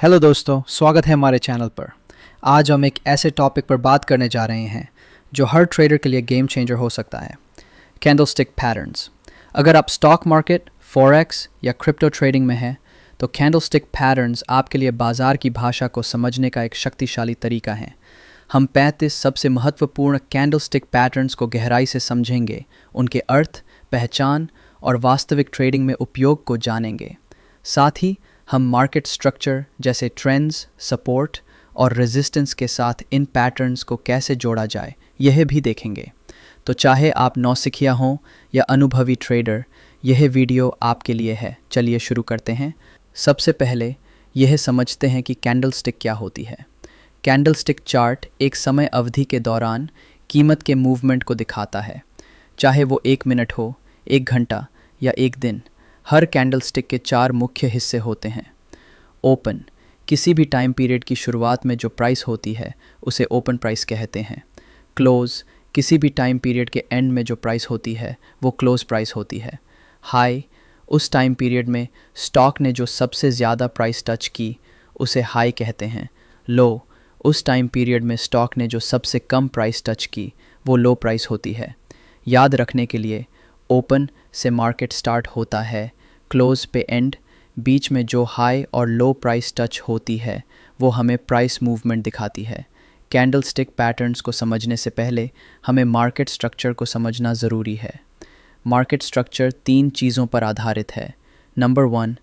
Hello दोस्तों, स्वागत है हमारे चैनल पर। आज हम एक ऐसे टॉपिक पर बात करने जा रहे हैं जो हर ट्रेडर के लिए गेम चेंजर हो सकता है, कैंडलस्टिक पैटर्न्स। अगर आप स्टॉक मार्केट, फॉरेक्स या क्रिप्टो ट्रेडिंग में हैं तो कैंडलस्टिक पैटर्न्स आपके लिए बाजार की भाषा को समझने का एक शक्तिशाली तरीका है। हम 35 सबसे महत्वपूर्ण कैंडलस्टिक पैटर्न्स को गहराई से समझेंगे, उनके अर्थ, पहचान और वास्तविक ट्रेडिंग में उपयोग को जानेंगे। साथ ही हम मार्केट स्ट्रक्चर जैसे ट्रेंड्स, सपोर्ट और रेजिस्टेंस के साथ इन पैटर्न्स को कैसे जोड़ा जाए यह भी देखेंगे। तो चाहे आप नौसिखिया हों या अनुभवी ट्रेडर, यह वीडियो आपके लिए है। चलिए शुरू करते हैं। सबसे पहले यह समझते हैं कि कैंडलस्टिक क्या होती है। कैंडलस्टिक चार्ट एक समय अवधि के दौरान कीमत के मूवमेंट को दिखाता है, चाहे वो 1 मिनट हो, 1 घंटा या 1 दिन। हर कैंडलस्टिक के 4 मुख्य हिस्से होते हैं। ओपन, किसी भी टाइम पीरियड की शुरुआत में जो प्राइस होती है उसे ओपन प्राइस कहते हैं। क्लोज, किसी भी टाइम पीरियड के एंड में जो प्राइस होती है वो क्लोज प्राइस होती है। हाई, उस टाइम पीरियड में स्टॉक ने जो सबसे ज़्यादा प्राइस टच की उसे हाई कहते हैं। लो, उस टाइम पीरियड में स्टॉक ने जो सबसे कम प्राइस टच की वो लो प्राइस होती है। याद रखने के लिए, ओपन से मार्केट स्टार्ट होता है, क्लोज पे एंड, बीच में जो हाई और लो प्राइस टच होती है वो हमें प्राइस मूवमेंट दिखाती है। कैंडलस्टिक पैटर्न्स को समझने से पहले हमें मार्केट स्ट्रक्चर को समझना ज़रूरी है। मार्केट स्ट्रक्चर 3 चीज़ों पर आधारित है। नंबर 1,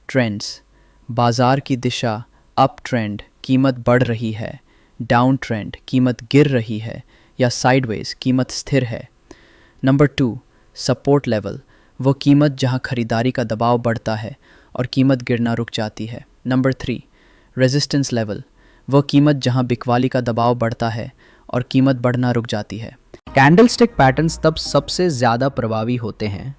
ट्रेंड्स, बाज़ार की दिशा। अप ट्रेंड, कीमत बढ़ रही है। डाउन ट्रेंड, कीमत गिर रही है या साइडवेज, कीमत स्थिर है। नंबर 2, सपोर्ट लेवल, वो कीमत जहां खरीदारी का दबाव बढ़ता है और कीमत गिरना रुक जाती है। नंबर 3, रेजिस्टेंस लेवल, वो कीमत जहां बिकवाली का दबाव बढ़ता है और कीमत बढ़ना रुक जाती है। कैंडलस्टिक पैटर्न्स तब सबसे ज़्यादा प्रभावी होते हैं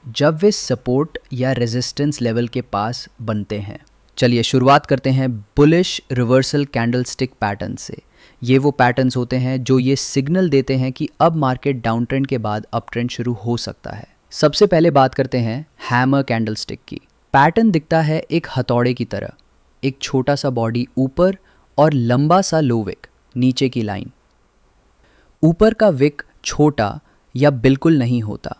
जब वे सपोर्ट या रेजिस्टेंस लेवल के पास बनते हैं। चलिए शुरुआत करते हैं बुलिश रिवर्सल कैंडलस्टिक पैटर्न से। ये वो पैटर्न्स होते हैं जो ये सिग्नल देते हैं कि अब मार्केट डाउन ट्रेंड के बाद अप ट्रेंड शुरू हो सकता है। सबसे पहले बात करते हैं हैमर कैंडलस्टिक की। पैटर्न दिखता है एक हथौड़े की तरह, एक छोटा सा बॉडी ऊपर और लंबा सा लो विक, नीचे की लाइन। ऊपर का विक छोटा या बिल्कुल नहीं होता।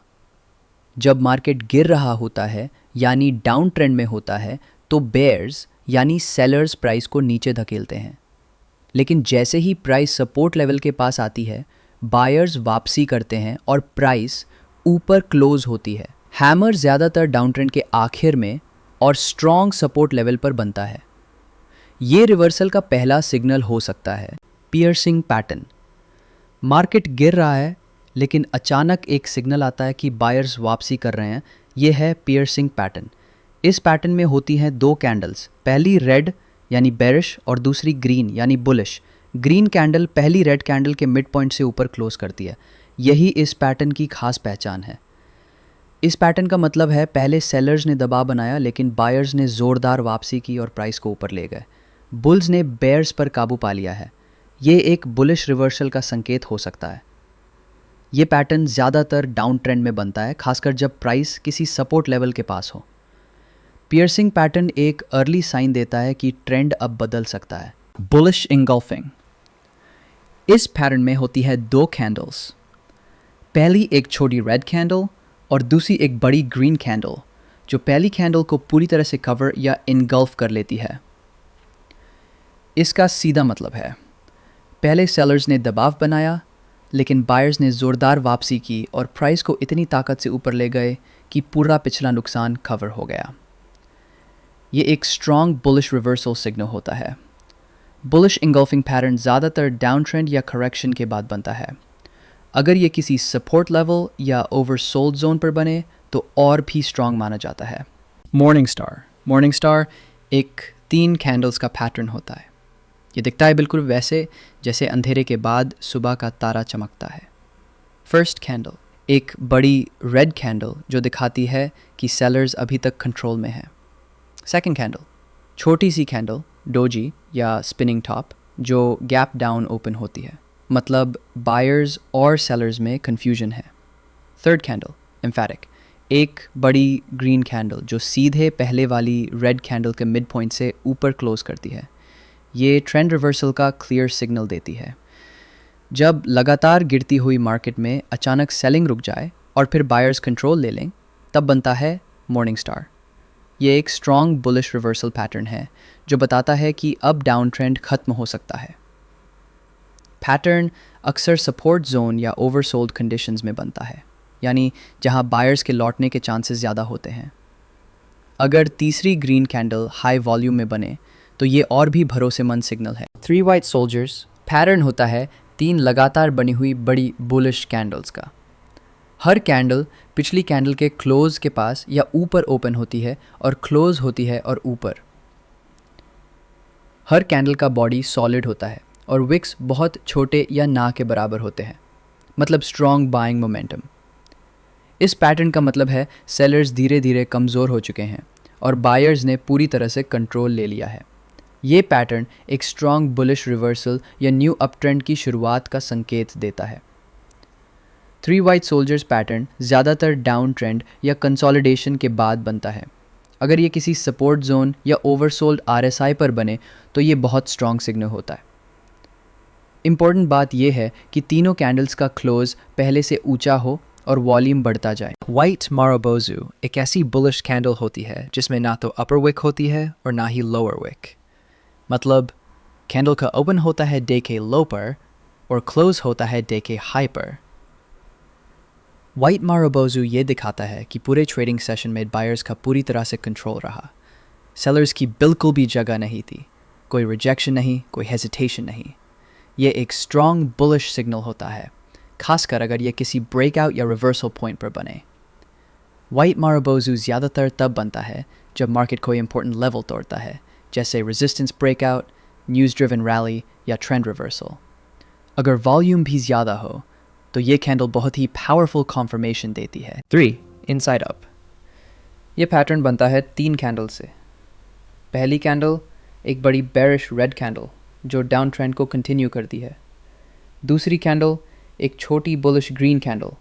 जब मार्केट गिर रहा होता है यानी डाउन ट्रेंड में होता है तो बेयर्स यानी सेलर्स प्राइस को नीचे धकेलते हैं, लेकिन जैसे ही प्राइस सपोर्ट लेवल के पास आती है बायर्स वापसी करते हैं और प्राइस ऊपर क्लोज होती है। हैमर ज़्यादातर डाउन ट्रेंड के आखिर में और स्ट्रॉन्ग सपोर्ट लेवल पर बनता है। ये रिवर्सल का पहला सिग्नल हो सकता है। पियर्सिंग पैटर्न, मार्केट गिर रहा है लेकिन अचानक एक सिग्नल आता है कि बायर्स वापसी कर रहे हैं। ये है पियर्सिंग पैटर्न। इस पैटर्न में होती हैं 2 कैंडल्स, पहली रेड यानी बेरिश और दूसरी ग्रीन यानी बुलिश। ग्रीन कैंडल पहली रेड कैंडल के मिड पॉइंट से ऊपर क्लोज करती है। यही इस पैटर्न की खास पहचान है। इस पैटर्न का मतलब है पहले सेलर्स ने दबाव बनाया लेकिन बायर्स ने ज़ोरदार वापसी की और प्राइस को ऊपर ले गए। बुल्स ने बेयर्स पर काबू पा लिया है। ये एक बुलिश रिवर्सल का संकेत हो सकता है। ये पैटर्न ज़्यादातर डाउन ट्रेंड में बनता है, खासकर जब प्राइस किसी सपोर्ट लेवल के पास हो। पियर्सिंग पैटर्न एक अर्ली साइन देता है कि ट्रेंड अब बदल सकता है। बुलिश इंगल्फिंग, इस पैटर्न में होती है 2 कैंडल्स, पहली एक छोटी रेड कैंडल और दूसरी एक बड़ी ग्रीन कैंडल जो पहली कैंडल को पूरी तरह से कवर या इनगल्फ कर लेती है। इसका सीधा मतलब है पहले सेलर्स ने दबाव बनाया लेकिन बायर्स ने ज़ोरदार वापसी की और प्राइस को इतनी ताकत से ऊपर ले गए कि पूरा पिछला नुकसान कवर हो गया। ये एक स्ट्रॉन्ग बुलिश रिवर्सल सिग्नल होता है। बुलिश इंगल्फिंग पैटर्न ज़्यादातर डाउन ट्रेंड या करेक्शन के बाद बनता है। अगर ये किसी सपोर्ट लेवल या ओवरसोल्ड जोन पर बने तो और भी स्ट्रॉन्ग माना जाता है। मॉर्निंग स्टार एक 3 कैंडल्स का पैटर्न होता है। ये दिखता है बिल्कुल वैसे जैसे अंधेरे के बाद सुबह का तारा चमकता है। फर्स्ट कैंडल एक बड़ी रेड कैंडल जो दिखाती है कि सेलर्स अभी तक कंट्रोल में है। सेकंड कैंडल छोटी सी कैंडल, डोजी या स्पिनिंग टॉप, जो गैप डाउन ओपन होती है, मतलब बायर्स और सेलर्स में कन्फ्यूजन है। थर्ड कैंडल एम्फैटिक, एक बड़ी ग्रीन कैंडल जो सीधे पहले वाली रेड कैंडल के मिड पॉइंट से ऊपर क्लोज करती है, ये ट्रेंड रिवर्सल का क्लियर सिग्नल देती है। जब लगातार गिरती हुई मार्केट में अचानक सेलिंग रुक जाए और फिर बायर्स कंट्रोल ले लें, तब बनता है मॉर्निंग स्टार। ये एक स्ट्रॉन्ग बुलिश रिवर्सल पैटर्न है जो बताता है कि अब डाउन ट्रेंड खत्म हो सकता है। पैटर्न अक्सर सपोर्ट जोन या ओवरसोल्ड कंडीशंस में बनता है, यानी जहां बायर्स के लौटने के चांसेस ज़्यादा होते हैं। अगर तीसरी ग्रीन कैंडल हाई वॉल्यूम में बने तो ये और भी भरोसेमंद सिग्नल है। 3 वाइट सोल्जर्स पैटर्न होता है 3 लगातार बनी हुई बड़ी बुलिश कैंडल्स का। हर कैंडल पिछली कैंडल के क्लोज के पास या ऊपर ओपन होती है और क्लोज होती है और ऊपर। हर कैंडल का बॉडी सॉलिड होता है और विक्स बहुत छोटे या ना के बराबर होते हैं, मतलब स्ट्रॉन्ग बाइंग मोमेंटम। इस पैटर्न का मतलब है सेलर्स धीरे धीरे कमज़ोर हो चुके हैं और बायर्स ने पूरी तरह से कंट्रोल ले लिया है। ये पैटर्न एक स्ट्रॉन्ग बुलिश रिवर्सल या न्यू अप ट्रेंड की शुरुआत का संकेत देता है। 3 वाइट सोल्जर्स पैटर्न ज़्यादातर डाउन ट्रेंड या कंसोलिडेशन के बाद बनता है। अगर ये किसी सपोर्ट जोन या ओवरसोल्ड RSI पर बने तो ये बहुत स्ट्रॉन्ग सिग्नल होता है। इम्पॉर्टेंट बात यह है कि तीनों कैंडल्स का क्लोज पहले से ऊंचा हो और वॉल्यूम बढ़ता जाए। वाइट मारोबोजू एक ऐसी बुलिश कैंडल होती है जिसमें ना तो अपर विक होती है और ना ही लोअर विक, मतलब कैंडल का ओपन होता है डे के लो पर और क्लोज होता है डे के हाई पर। वाइट मारोबोजू ये दिखाता है कि पूरे ट्रेडिंग सेशन में बायर्स का पूरी तरह से कंट्रोल रहा। सेलर्स की बिल्कुल भी जगह नहीं थी, कोई रिजेक्शन नहीं, कोई हेजिटेशन नहीं। ये एक स्ट्रॉन्ग बुलिश सिग्नल होता है, खासकर अगर ये किसी ब्रेकआउट या रिवर्सल पॉइंट पर बने। वाइट मारोबोजू ज़्यादातर तब बनता है जब मार्केट कोई इंपॉर्टेंट लेवल तोड़ता है, जैसे resistance breakout, news driven rally या ट्रेंड रिवर्सल। अगर वॉल्यूम भी ज़्यादा हो तो ये कैंडल बहुत ही पावरफुल कॉन्फर्मेशन देती है। 3 इनसाइड अप। ये पैटर्न बनता है 3 कैंडल से। पहली कैंडल एक बड़ी बेरिश रेड कैंडल जो डाउन ट्रेंड को कंटिन्यू करती है। दूसरी कैंडल एक छोटी बुलिश ग्रीन कैंडल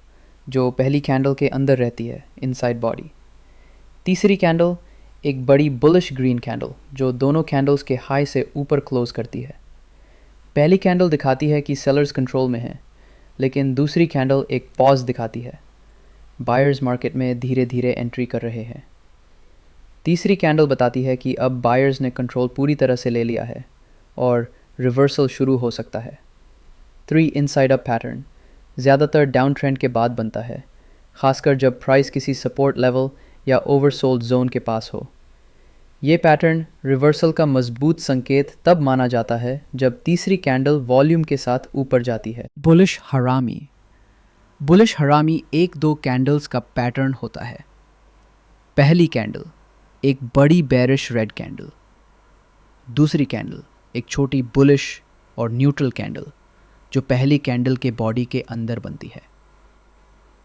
जो पहली कैंडल के अंदर रहती है, इनसाइड बॉडी। तीसरी कैंडल एक बड़ी बुलिश ग्रीन कैंडल जो दोनों कैंडल्स के हाई से ऊपर क्लोज करती है। पहली कैंडल दिखाती है कि सेलर्स कंट्रोल में हैं, लेकिन दूसरी कैंडल एक पॉज दिखाती है, बायर्स मार्केट में धीरे धीरे एंट्री कर रहे हैं। तीसरी कैंडल बताती है कि अब बायर्स ने कंट्रोल पूरी तरह से ले लिया है और रिवर्सल शुरू हो सकता है। 3 इनसाइड अप पैटर्न ज़्यादातर डाउन ट्रेंड के बाद बनता है, खासकर जब प्राइस किसी सपोर्ट लेवल या ओवरसोल्ड जोन के पास हो। ये पैटर्न रिवर्सल का मजबूत संकेत तब माना जाता है जब तीसरी कैंडल वॉल्यूम के साथ ऊपर जाती है। बुलिश हरामी। बुलिश हरामी 1-2 कैंडल्स का पैटर्न होता है। पहली कैंडल एक बड़ी बेरिश रेड कैंडल, दूसरी कैंडल एक छोटी बुलिश और न्यूट्रल कैंडल जो पहली कैंडल के बॉडी के अंदर बनती है।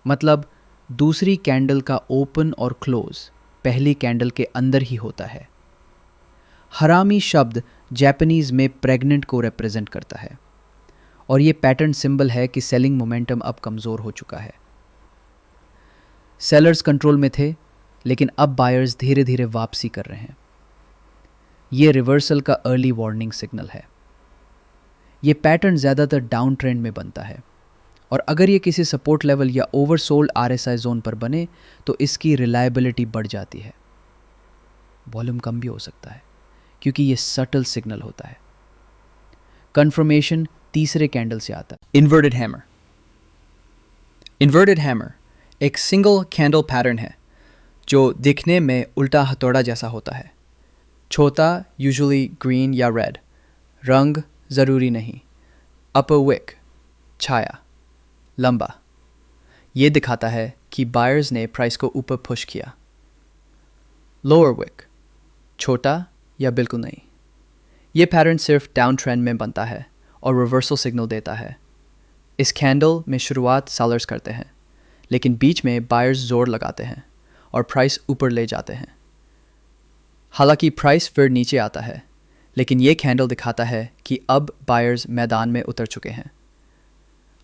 मतलब दूसरी कैंडल का ओपन और क्लोज पहली कैंडल के अंदर ही होता है। हरामी शब्द जापानीज में प्रेग्नेंट को रिप्रेजेंट करता है और ये पैटर्न सिंबल है कि सेलिंग मोमेंटम अब कमज़ोर हो चुका है। सेलर्स कंट्रोल में थे, लेकिन अब बायर्स धीरे धीरे वापसी कर रहे हैं। ये रिवर्सल का अर्ली वार्निंग सिग्नल है। ये पैटर्न ज़्यादातर डाउन ट्रेंड में बनता है और अगर ये किसी सपोर्ट लेवल या ओवरसोल्ड RSI जोन पर बने तो इसकी रिलायबिलिटी बढ़ जाती है। वॉल्यूम कम भी हो सकता है क्योंकि ये सटल सिग्नल होता है। कंफर्मेशन तीसरे कैंडल से आता है। Inverted hammer. इन्वर्टेड हैमर एक सिंगल कैंडल पैटर्न है जो दिखने में उल्टा हथौड़ा जैसा होता है। छोटा, यूजुअली ग्रीन या रेड, रंग ज़रूरी नहीं। अपर विक छाया, लंबा। ये दिखाता है कि बायर्स ने प्राइस को ऊपर पुश किया। लोअर विक छोटा या बिल्कुल नहीं। ये पैटर्न सिर्फ डाउन ट्रेंड में बनता है और रिवर्सल सिग्नल देता है। इस कैंडल में शुरुआत सेलर्स करते हैं, लेकिन बीच में बायर्स जोर लगाते हैं और प्राइस ऊपर ले जाते हैं। हालांकि प्राइस फिर नीचे आता है, लेकिन ये कैंडल दिखाता है कि अब बायर्स मैदान में उतर चुके हैं।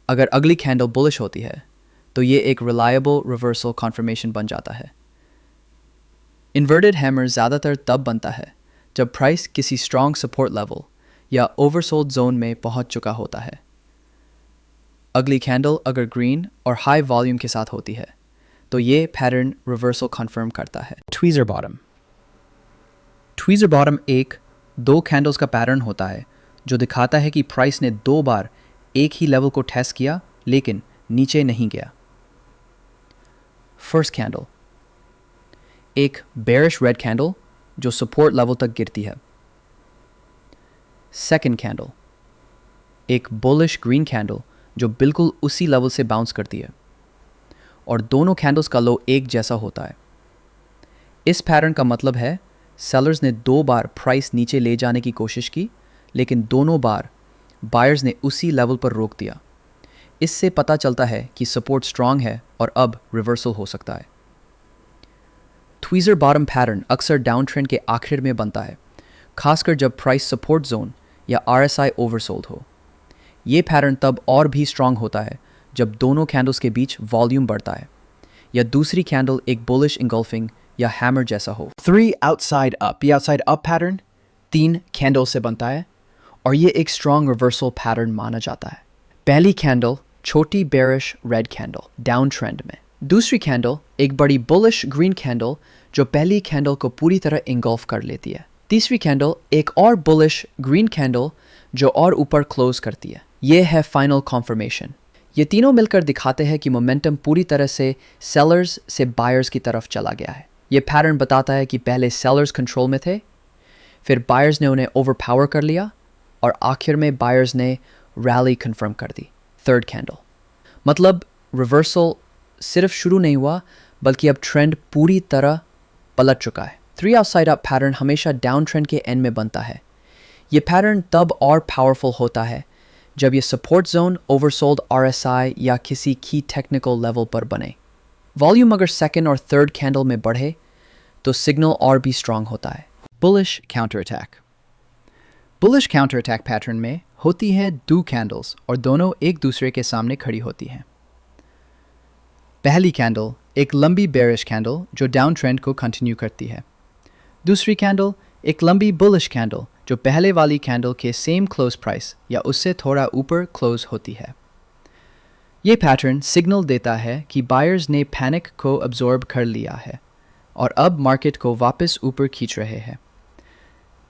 अगर अगली कैंडल बुलिश होती है तो ये एक रिलायबल रिवर्सल कॉन्फर्मेशन बन जाता है। इन्वर्टेड हैमर ज़्यादातर तब बनता है जब प्राइस किसी स्ट्रॉन्ग सपोर्ट लेवल या ओवरसोल्ड जोन में पहुंच चुका होता है। अगली कैंडल अगर ग्रीन और हाई वॉल्यूम के साथ होती है तो ये पैटर्न रिवर्सल कन्फर्म करता है। Tweezer bottom. ट्वीज़र बॉटम एक दो कैंडल्स का पैटर्न होता है जो दिखाता है कि प्राइस ने 2 बार एक ही लेवल को टेस्ट किया लेकिन नीचे नहीं गया। फर्स्ट कैंडल एक बेरिश रेड कैंडल जो सपोर्ट लेवल तक गिरती है। सेकंड कैंडल एक बुलिश ग्रीन कैंडल जो बिल्कुल उसी लेवल से बाउंस करती है और दोनों कैंडल्स का लो एक जैसा होता है। इस पैटर्न का मतलब है सेलर्स ने 2 बार प्राइस नीचे ले जाने की कोशिश की लेकिन दोनों बार बायर्स ने उसी लेवल पर रोक दिया। इससे पता चलता है कि सपोर्ट स्ट्रांग है और अब रिवर्सल हो सकता है। ट्वीज़र बॉटम पैटर्न अक्सर डाउन ट्रेंड के आखिर में बनता है, खासकर जब प्राइस सपोर्ट जोन या RSI ओवरसोल्ड हो। ये पैटर्न तब और भी स्ट्रांग होता है जब दोनों कैंडल्स के बीच वॉल्यूम बढ़ता है या दूसरी कैंडल एक बुलिश इंगल्फिंग या हैमर जैसा हो। 3 आउटसाइड अप। ये आउटसाइड अप पैटर्न 3 कैंडल से बनता है और ये एक स्ट्रांग रिवर्सल पैटर्न माना जाता है। पहली कैंडल छोटी bearish red candle down trend में। दूसरी कैंडल एक बड़ी बुलिश ग्रीन कैंडल जो पहली कैंडल को पूरी तरह इंगल्फ कर लेती है। तीसरी कैंडल एक और बुलिश ग्रीन कैंडल जो और ऊपर क्लोज करती है। ये है फाइनल कॉन्फर्मेशन। ये तीनों मिलकर दिखाते हैं कि मोमेंटम पूरी तरह से सेलर्स से बायर्स की तरफ चला गया है। ये पैटर्न बताता है कि पहले सेलर्स कंट्रोल में थे, फिर बायर्स ने उन्हें ओवरपावर कर लिया और आखिर में बायर्स ने रैली कंफर्म कर दी। थर्ड कैंडल मतलब रिवर्सल सिर्फ शुरू नहीं हुआ बल्कि अब ट्रेंड पूरी तरह पलट चुका है। 3 आउटसाइड अप पैटर्न हमेशा डाउन ट्रेंड के एंड में बनता है। ये पैटर्न तब और पावरफुल होता है जब ये सपोर्ट जोन ओवरसोल्ड RSI या किसी की टेक्निकल लेवल पर बने। वॉल्यूम अगर सेकंड और थर्ड कैंडल में बढ़े तो सिग्नल और भी स्ट्रांग होता है। Bullish counter attack. Bullish counter attack pattern में होती हैं 2 कैंडल्स और दोनों एक दूसरे के सामने खड़ी होती हैं। पहली कैंडल एक लंबी बेरिश कैंडल जो डाउन ट्रेंड को कंटिन्यू करती है। दूसरी कैंडल एक लंबी बुलिश कैंडल जो पहले वाली कैंडल के सेम क्लोज प्राइस या उससे थोड़ा ऊपर क्लोज होती है। ये पैटर्न सिग्नल देता है कि बायर्स ने पैनिक को अब्जॉर्ब कर लिया है और अब मार्केट को वापस ऊपर खींच रहे हैं।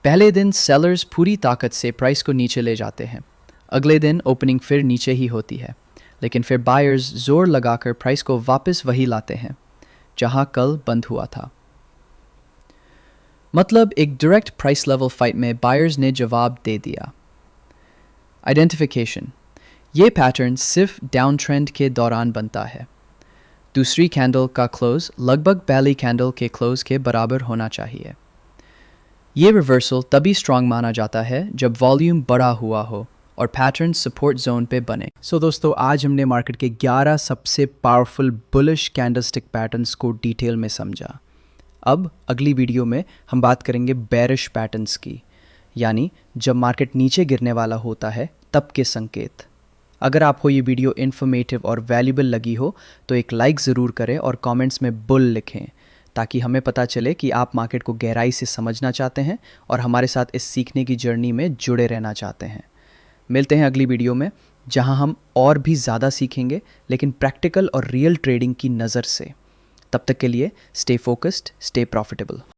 पहले दिन सेलर्स पूरी ताकत से प्राइस को नीचे ले जाते हैं। अगले दिन ओपनिंग फिर नीचे ही होती है, लेकिन फिर बायर्स जोर लगाकर प्राइस को वापस वही लाते हैं जहां कल बंद हुआ था। मतलब एक डायरेक्ट प्राइस लेवल फाइट में बायर्स ने जवाब दे दिया। आइडेंटिफिकेशन। ये पैटर्न सिर्फ डाउन ट्रेंड के दौरान बनता है। दूसरी कैंडल का क्लोज लगभग पहली कैंडल के क्लोज के बराबर होना चाहिए। ये रिवर्सल तभी स्ट्रांग माना जाता है जब वॉल्यूम बड़ा हुआ हो और पैटर्न सपोर्ट जोन पे बने। सो दोस्तों, आज हमने मार्केट के 11 सबसे पावरफुल बुलिश कैंडलस्टिक पैटर्न्स को डिटेल में समझा। अब अगली वीडियो में हम बात करेंगे बेरिश पैटर्न्स की, यानी जब मार्केट नीचे गिरने वाला होता है तब के संकेत। अगर आपको ये वीडियो इन्फॉर्मेटिव और वैल्यूबल लगी हो तो एक लाइक ज़रूर करें और कमेंट्स में बुल लिखें ताकि हमें पता चले कि आप मार्केट को गहराई से समझना चाहते हैं और हमारे साथ इस सीखने की जर्नी में जुड़े रहना चाहते हैं। मिलते हैं अगली वीडियो में जहां हम और भी ज़्यादा सीखेंगे, लेकिन प्रैक्टिकल और रियल ट्रेडिंग की नज़र से। तब तक के लिए स्टे फोकस्ड, स्टे प्रॉफिटेबल।